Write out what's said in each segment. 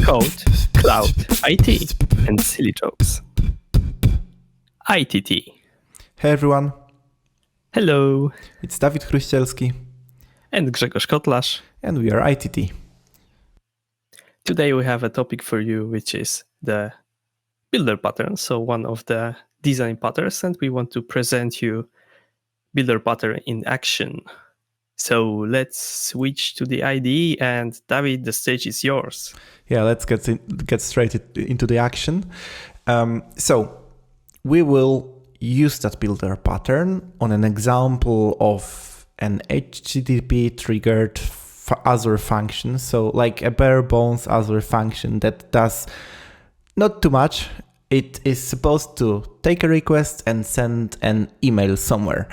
code, cloud, IT, and silly jokes. ITT. Hey everyone, Hello. it's Dawid Chruścielski And Grzegorz Kotlarz. and we are ITT. Today we have a topic for you, which is the builder pattern. So one of the design patterns, and we want to present you builder pattern in action. So let's switch to the IDE, and David, the stage is yours. Yeah, let's get straight into the action. So we will use that builder pattern on an example of an HTTP triggered Azure function. So like a bare bones Azure function that does not too much. It is supposed to take a request and send an email somewhere.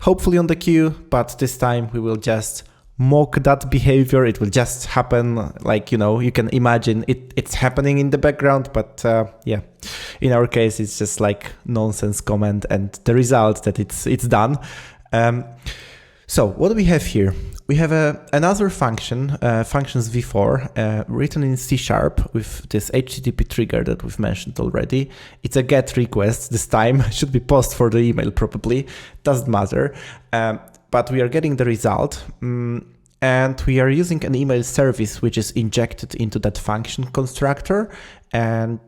Hopefully on the queue, but this time we will just mock that behavior. It will just happen, like, you can imagine it's happening in the background, but yeah, in our case, it's just like nonsense comment and the result that it's done. So what do we have here? We have another function, functions v4, written in C# with this HTTP trigger that we've mentioned already. It's a GET request this time, should be post for the email probably, doesn't matter. But we are getting the result, and we are using an email service which is injected into that function constructor, and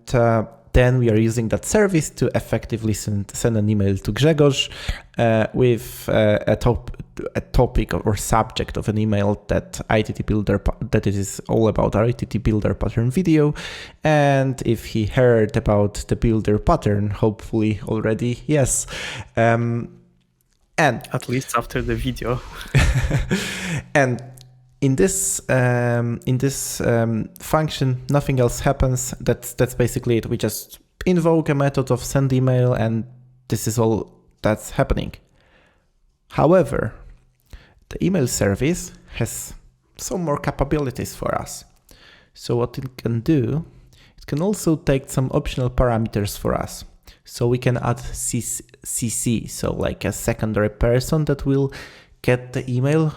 then we are using that service to effectively send an email to Grzegorz with a topic or subject of an email that ITT Builder, that it is all about our ITT Builder pattern video. And if he heard about the builder pattern, hopefully already, yes. And at least after the video. And in this function, nothing else happens. That's basically it. We just invoke a method of send email, and this is all that's happening. However, the email service has some more capabilities for us. So what it can do, it can also take some optional parameters for us. So we can add CC, so like a secondary person that will get the email,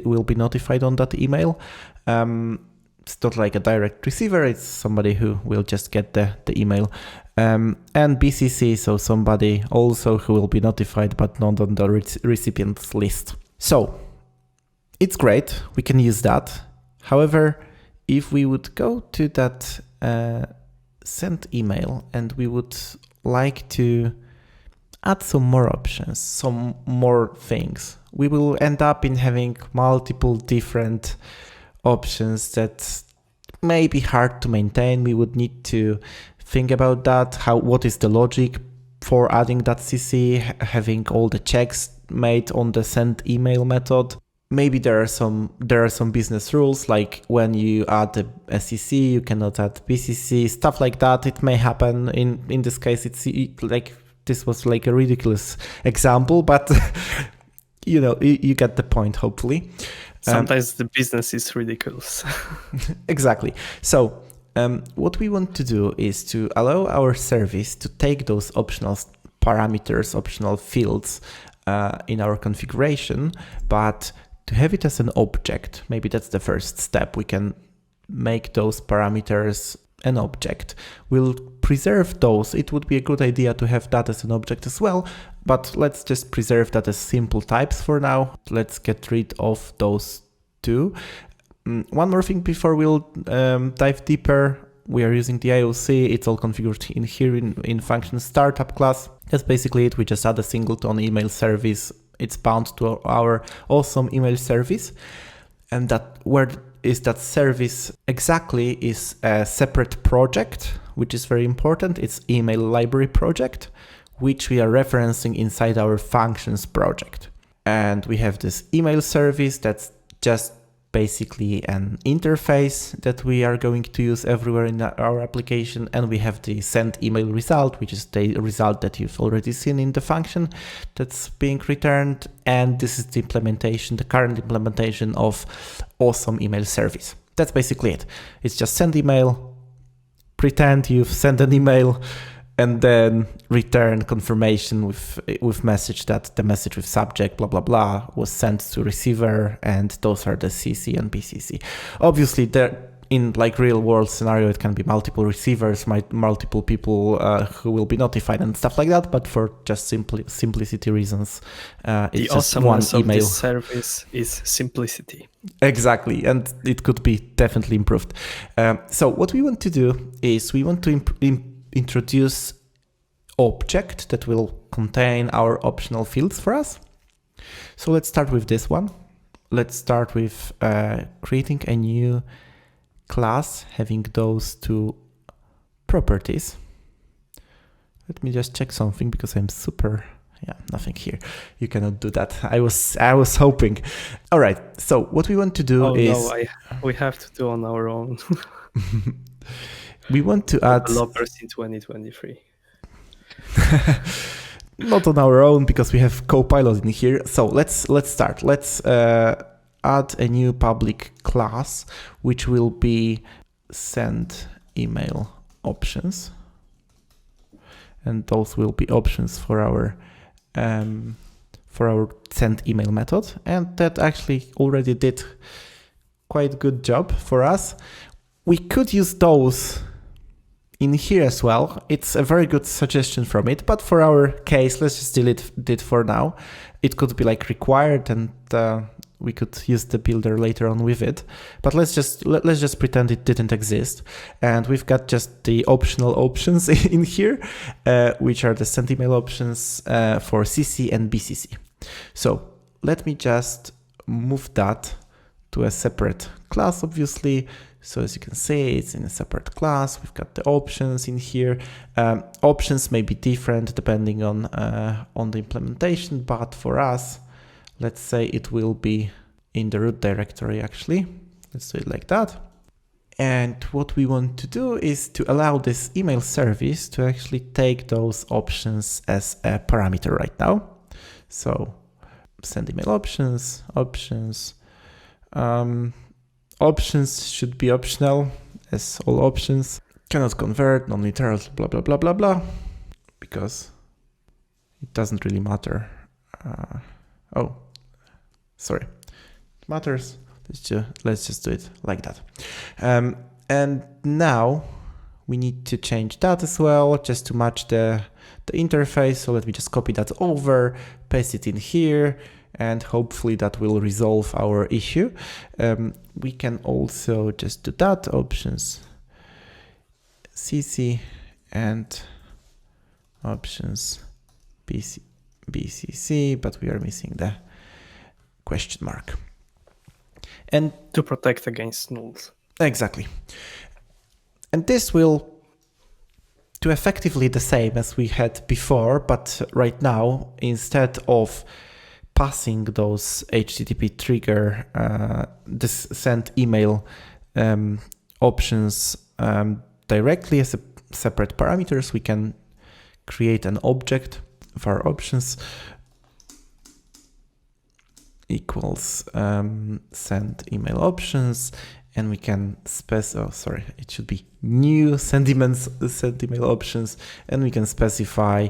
will be notified on that email. It's not like a direct receiver, it's somebody who will just get the email. And BCC, so somebody also who will be notified but not on the recipient's list. So it's great, we can use that. However, if we would go to that send email and we would like to add some more options, some more things, we will end up in having multiple different options that may be hard to maintain. We would need to think about that. What is the logic for adding that CC, having all the checks made on the send email method? Maybe there are some business rules, like when you add a CC, you cannot add BCC, stuff like that. It may happen. In this case, it's like this was like a ridiculous example, but you get the point, hopefully. Sometimes the business is ridiculous. Exactly. So what we want to do is to allow our service to take those optional parameters, optional fields in our configuration, but to have it as an object. Maybe that's the first step. We can make those parameters an object. We'll preserve those. It would be a good idea to have that as an object as well, but let's just preserve that as simple types for now. Let's get rid of those two. One more thing before we'll dive deeper. We are using the IOC. It's all configured in here in function startup class. That's basically it. We just add a singleton email service. It's bound to our awesome email service. And that where is that service exactly is a separate project, which is very important. It's email library project, which we are referencing inside our functions project. And we have this email service that's just basically an interface that we are going to use everywhere in our application. And we have the send email result, which is the result that you've already seen in the function that's being returned. And this is the implementation, the current implementation of awesome email service. That's basically it. It's just send email, pretend you've sent an email, and then return confirmation with message that the message with subject blah blah blah was sent to receiver, and those are the CC and BCC. Obviously, there in like real world scenario, it can be multiple receivers, multiple people who will be notified and stuff like that. But for just simplicity reasons, it's just one awesomeness of email. this service is simplicity. Exactly, and it could be definitely improved. So what we want to do is we want to introduce object that will contain our optional fields for us. So let's start with this one. Let's start with creating a new class having those two properties. Let me just check something because I'm super... Yeah, nothing here. You cannot do that. I was hoping. All right. So what we want to do is... No, we have to do on our own. We want to add... Developers in 2023. Not on our own because we have Copilot in here. So let's start. Let's add a new public class, which will be send email options. And those will be options for our send email method. And that actually already did quite good job for us. We could use those in here as well. It's a very good suggestion from it, but for our case, let's just delete it for now. It could be like required, and we could use the builder later on with it. But let's just pretend it didn't exist, and we've got just the optional options in here, which are the send email options for CC and BCC. So let me just move that to a separate class, obviously. So as you can see, it's in a separate class. We've got the options in here. Options may be different depending on the implementation, but for us, let's say it will be in the root directory actually. Let's do it like that. And what we want to do is to allow this email service to actually take those options as a parameter right now. So send email options. Options should be optional, as all options. Cannot convert, non-literals, blah, blah, blah, blah, blah, because it doesn't really matter. Oh, sorry, it matters. Let's just do it like that. And now we need to change that as well, just to match the interface. So let me just copy that over, paste it in here, and hopefully that will resolve our issue. We can also just do that, options CC and options BCC, but we are missing the question mark. And to protect against nulls. Exactly. And this will do effectively the same as we had before, but right now, instead of passing those HTTP trigger, this send email options directly as a separate parameters, we can create an object of our options equals send email options, and we can it should be new send email options, and we can specify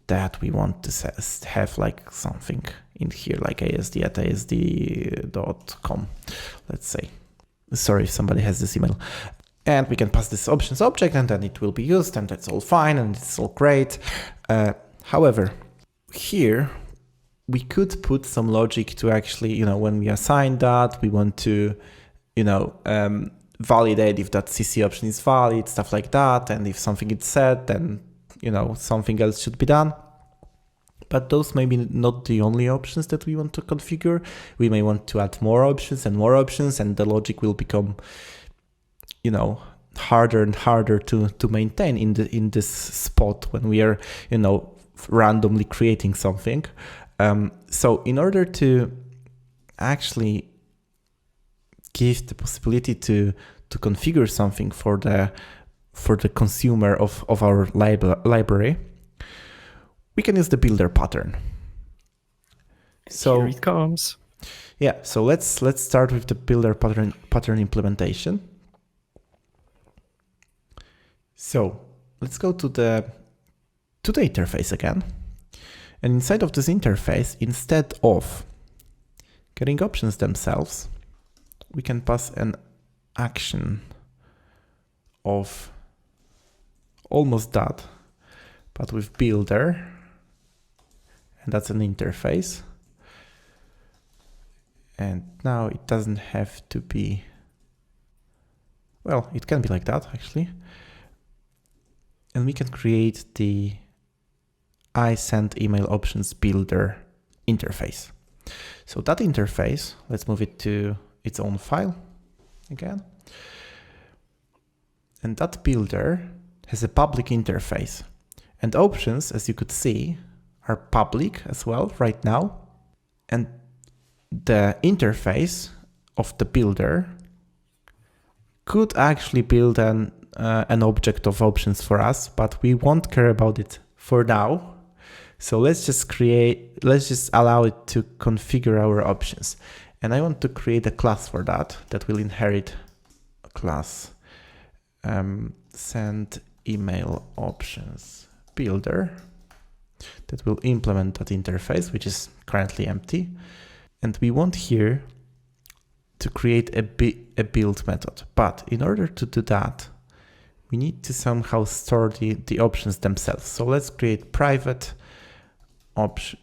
that we want to have like something in here, like asd@asd.com, let's say. Sorry if somebody has this email. And we can pass this options object, and then it will be used, and that's all fine, and it's all great. However, here we could put some logic to actually, when we assign that, we want to, validate if that CC option is valid, stuff like that. And if something is set, then, something else should be done. But those may be not the only options that we want to configure. We may want to add more options, and the logic will become, harder and harder to maintain in this spot when we are, randomly creating something. So in order to actually give the possibility to configure something for the consumer of our library, we can use the builder pattern. So here it comes. Yeah, so let's start with the builder pattern implementation. So let's go to the interface again. And inside of this interface, instead of getting options themselves, we can pass an action of almost that, but with builder, and that's an interface. And now it doesn't have to be, well, it can be like that actually. And we can create the I send email options builder interface. So that interface, let's move it to its own file again. And that builder has a public interface. And options, as you could see, are public as well right now. And the interface of the builder could actually build an object of options for us, but we won't care about it for now. So let's just allow it to configure our options. And I want to create a class for that will inherit a class send email options builder that will implement that interface, which is currently empty. And we want here to create a build method. But in order to do that, we need to somehow store the options themselves. So let's create private option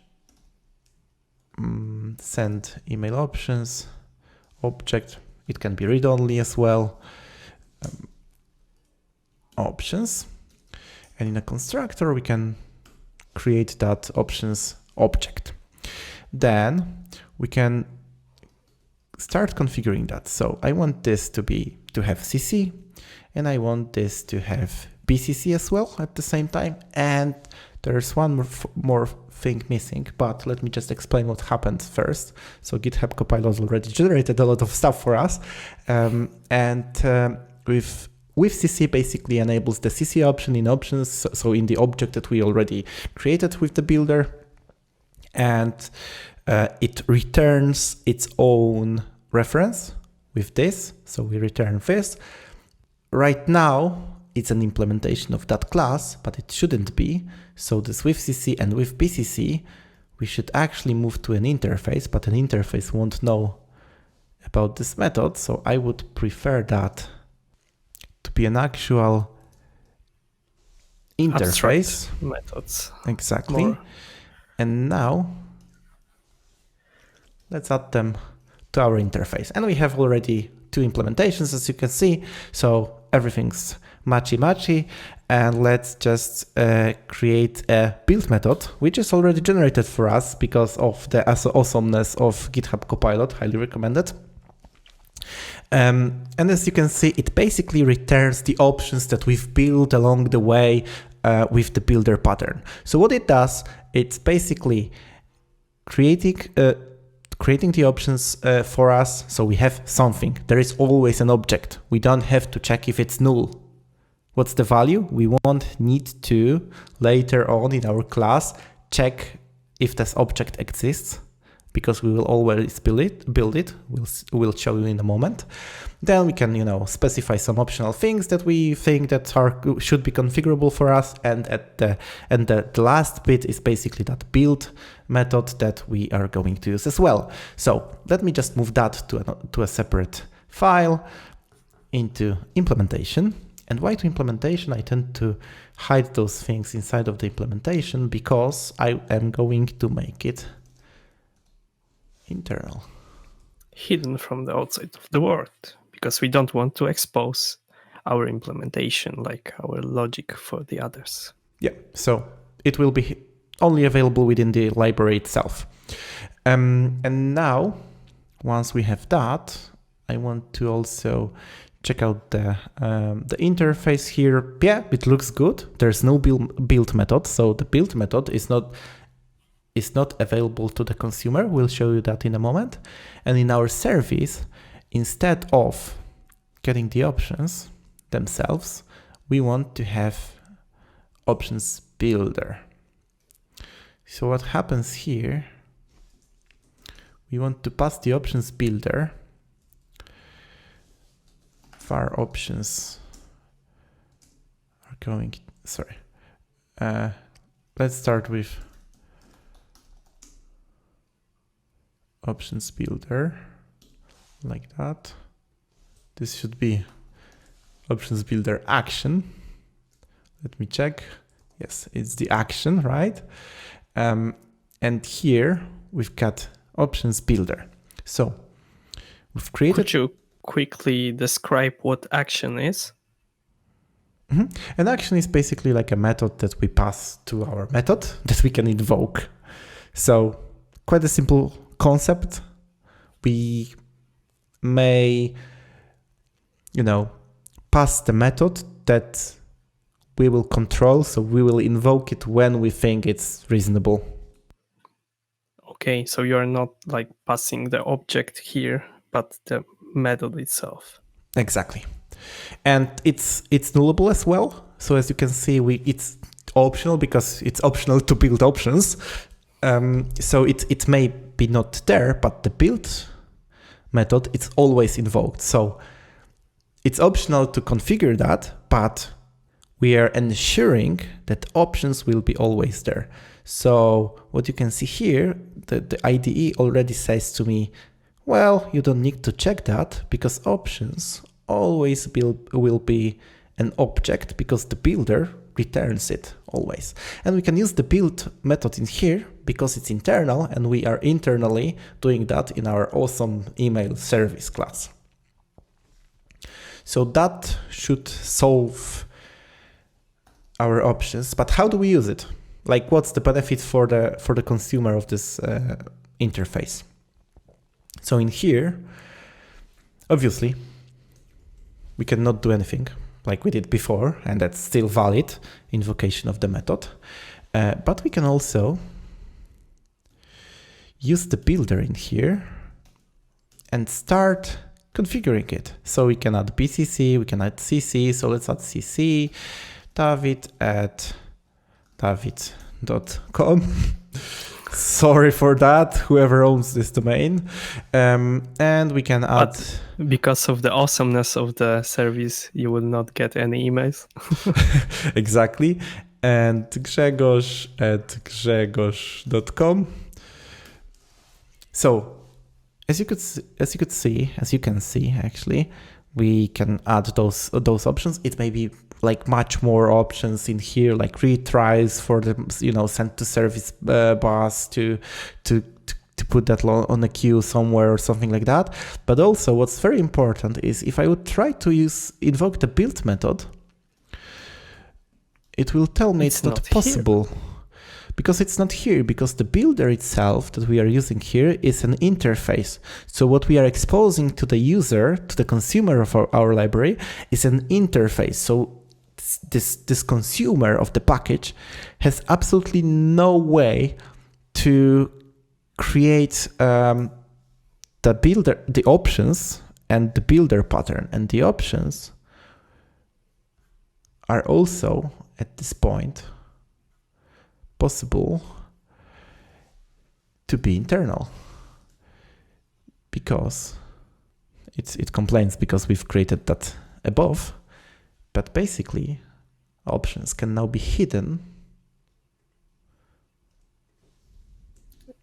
send email options object. It can be read-only as well. Options. And in a constructor, we can create that options object. Then we can start configuring that. So I want this to have CC, and I want this to have BCC as well at the same time. And there's one more thing missing, but let me just explain what happened first. So GitHub Copilot already generated a lot of stuff for us. With CC basically enables the CC option in options. So in the object that we already created with the builder, and it returns its own reference with this. So we return this. Right now, it's an implementation of that class, but it shouldn't be. So this with CC and with BCC, we should actually move to an interface, but an interface won't know about this method. So I would prefer that to be an actual interface. Abstract methods. Exactly. More. And now let's add them to our interface. And we have already two implementations, as you can see. So everything's matchy-matchy. And let's just create a build method, which is already generated for us because of the awesomeness of GitHub Copilot. Highly recommended. And as you can see, it basically returns the options that we've built along the way with the builder pattern. So what it does, it's basically creating the options for us. So we have something. There is always an object. We don't have to check if it's null. What's the value? We won't need to later on in our class check if this object exists, because we will always build it. We'll show you in a moment. Then we can, specify some optional things that we think that should be configurable for us. And the last bit is basically that build method that we are going to use as well. So let me just move that to a separate file into implementation. And why to implementation? I tend to hide those things inside of the implementation because I am going to make it internal. Hidden from the outside of the world, because we don't want to expose our implementation, like our logic for the others. Yeah, so it will be only available within the library itself. And now, once we have that, I want to also check out the interface here. Yeah, it looks good. There's no build method, so the build method is not available to the consumer. We'll show you that in a moment. And in our service, instead of getting the options themselves, we want to have options builder. So what happens here, we want to pass the options builder. Var options are going, let's start with options builder, like that. This should be options builder action. Let me check. Yes, it's the action, right? And here we've got options builder. So we've created. Could you quickly describe what action is? An action is basically like a method that we pass to our method that we can invoke. So quite a simple concept. We may, pass the method that we will control. So we will invoke it when we think it's reasonable. Okay, so you're not like passing the object here, but the method itself. Exactly. And it's nullable as well. So as you can see, it's optional because it's optional to build options. So it may be not there, but the build method, it's always invoked. So it's optional to configure that, but we are ensuring that options will be always there. So what you can see here, the IDE already says to me, well, you don't need to check that because options always will be an object because the builder returns it always. And we can use the build method in here because it's internal and we are internally doing that in our awesome email service class. So that should solve our options, but how do we use it? Like, what's the benefit for the consumer of this interface? So in here, obviously, we cannot do anything like we did before, and that's still valid invocation of the method. But we can also use the builder in here and start configuring it. So we can add BCC, we can add CC. So let's add CC, David at david.com. Sorry for that, whoever owns this domain. And we can add... But because of the awesomeness of the service, you will not get any emails. Exactly. And Grzegorz at grzegorz.com. So as you can see, actually, we can add those options. It may be like much more options in here, like retries for the send to service bus to put that on a queue somewhere or something like that. But also, what's very important is if I would try to invoke the build method, it will tell me it's not possible. Here. Because it's not here, because the builder itself that we are using here is an interface. So what we are exposing to the user, to the consumer of our library, is an interface. So this consumer of the package has absolutely no way to create the options and the builder pattern. And the options are also at this point possible to be internal because it complains because we've created that above, but basically options can now be hidden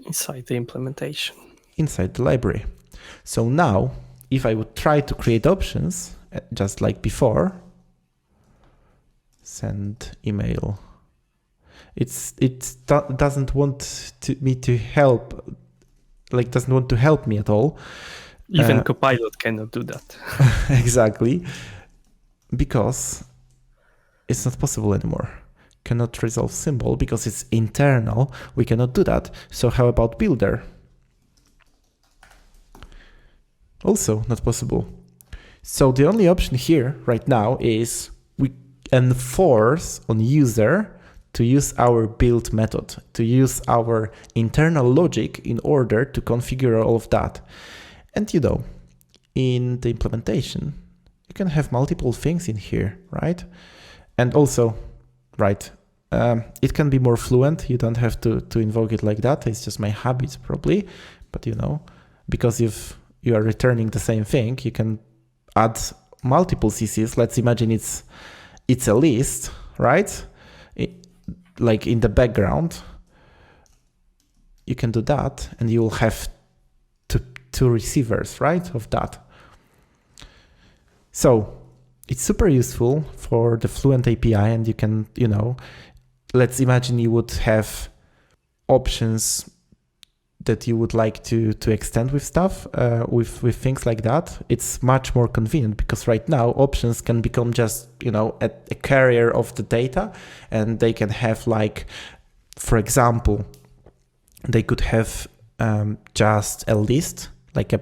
inside the implementation, inside the library. So now if I would try to create options just like before, send email, it doesn't want me to help, like doesn't want to help me at all. Even Copilot cannot do that. Exactly, because it's not possible anymore. Cannot resolve symbol because it's internal. We cannot do that. So how about builder? Also not possible. So the only option here right now is we enforce on user to use our build method, to use our internal logic in order to configure all of that. And in the implementation, you can have multiple things in here, right? And also, right, it can be more fluent. You don't have to invoke it like that. It's just my habit probably, but because you are returning the same thing, you can add multiple CCs. Let's imagine it's a list, right? Like in the background, you can do that and you will have two receivers, right, of that. So it's super useful for the Fluent API, and you can, let's imagine you would have options that you would like to extend with stuff, with things like that. It's much more convenient because right now options can become just, a carrier of the data, and they can have, like, for example, they could have just a list, like a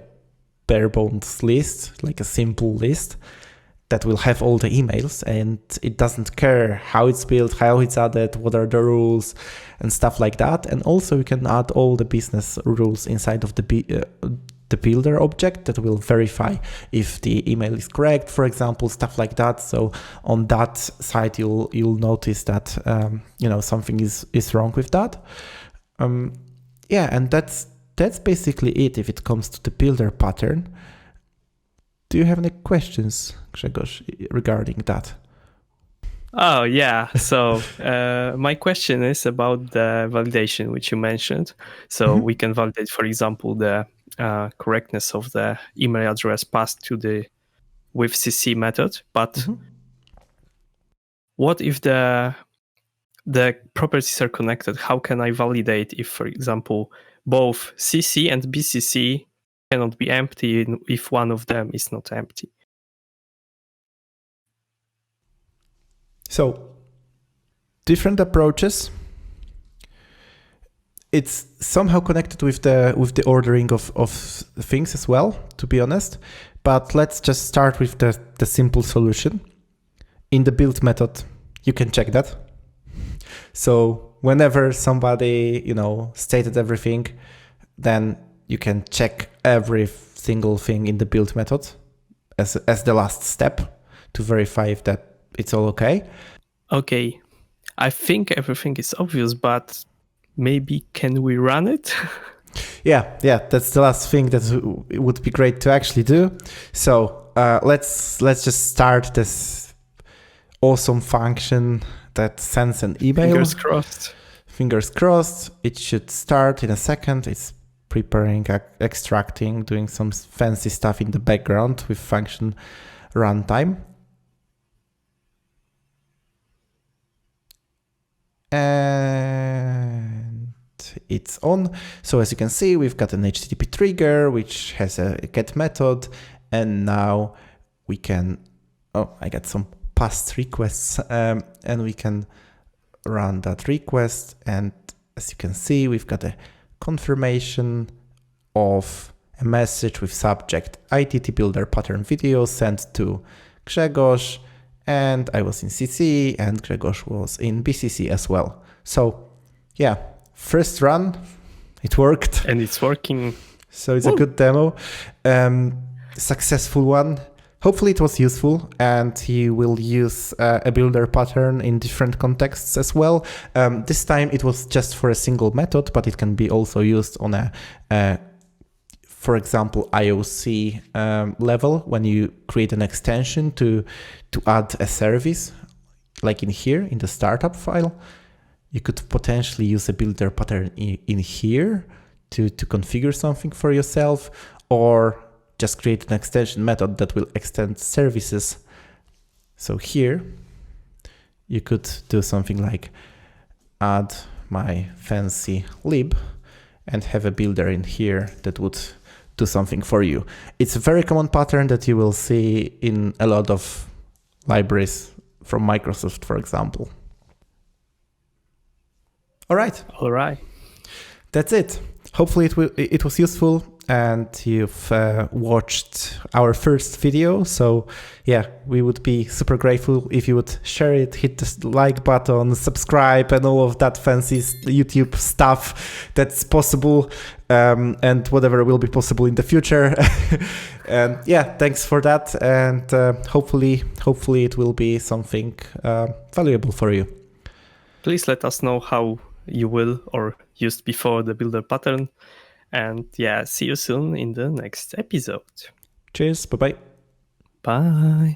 bare bones list, like a simple list that will have all the emails, and it doesn't care how it's built, how it's added, what are the rules and stuff like that. And also you can add all the business rules inside of the builder object that will verify if the email is correct, for example, stuff like that. So on that side, you'll notice that something is wrong with that. And that's basically it if it comes to the builder pattern. Do you have any questions, Grzegorz, regarding that? Oh, yeah. So my question is about the validation, which you mentioned. So we can validate, for example, the correctness of the email address passed to the with CC method. But what if the properties are connected? How can I validate if, for example, both CC and BCC cannot be empty if one of them is not empty? So, different approaches. It's somehow connected with the ordering of things as well, to be honest. But let's just start with the simple solution. In the build method, you can check that. So whenever somebody, stated everything, then you can check every single thing in the build method as the last step to verify if that it's all okay. Okay. I think everything is obvious, but maybe can we run it? Yeah, that's the last thing that it would be great to actually do. So let's just start this awesome function that sends an email. Fingers crossed. Fingers crossed. It should start in a second. It's preparing, extracting, doing some fancy stuff in the background with function runtime. And it's on. So as you can see, we've got an HTTP trigger, which has a get method. And now we can, I got some past requests, and we can run that request. And as you can see, we've got a confirmation of a message with subject ITT builder pattern video sent to Grzegorz, and I was in CC and Grzegorz was in BCC as well. So yeah, first run, it worked. And it's working. So it's a good demo, successful one. Hopefully it was useful, and you will use a builder pattern in different contexts as well. This time it was just for a single method, but it can be also used on a for example, IOC level, when you create an extension to add a service, like in here, in the startup file, you could potentially use a builder pattern in here to configure something for yourself, or just create an extension method that will extend services. So here, you could do something like add my fancy lib and have a builder in here that would do something for you. It's a very common pattern that you will see in a lot of libraries from Microsoft, for example. All right. That's it. Hopefully it was useful, and you've watched our first video. So yeah, we would be super grateful if you would share it, hit the like button, subscribe, and all of that fancy YouTube stuff that's possible, and whatever will be possible in the future. And yeah, thanks for that. And hopefully it will be something valuable for you. Please let us know how you will or used before the builder pattern. And yeah, see you soon in the next episode. Cheers. Bye-bye. Bye.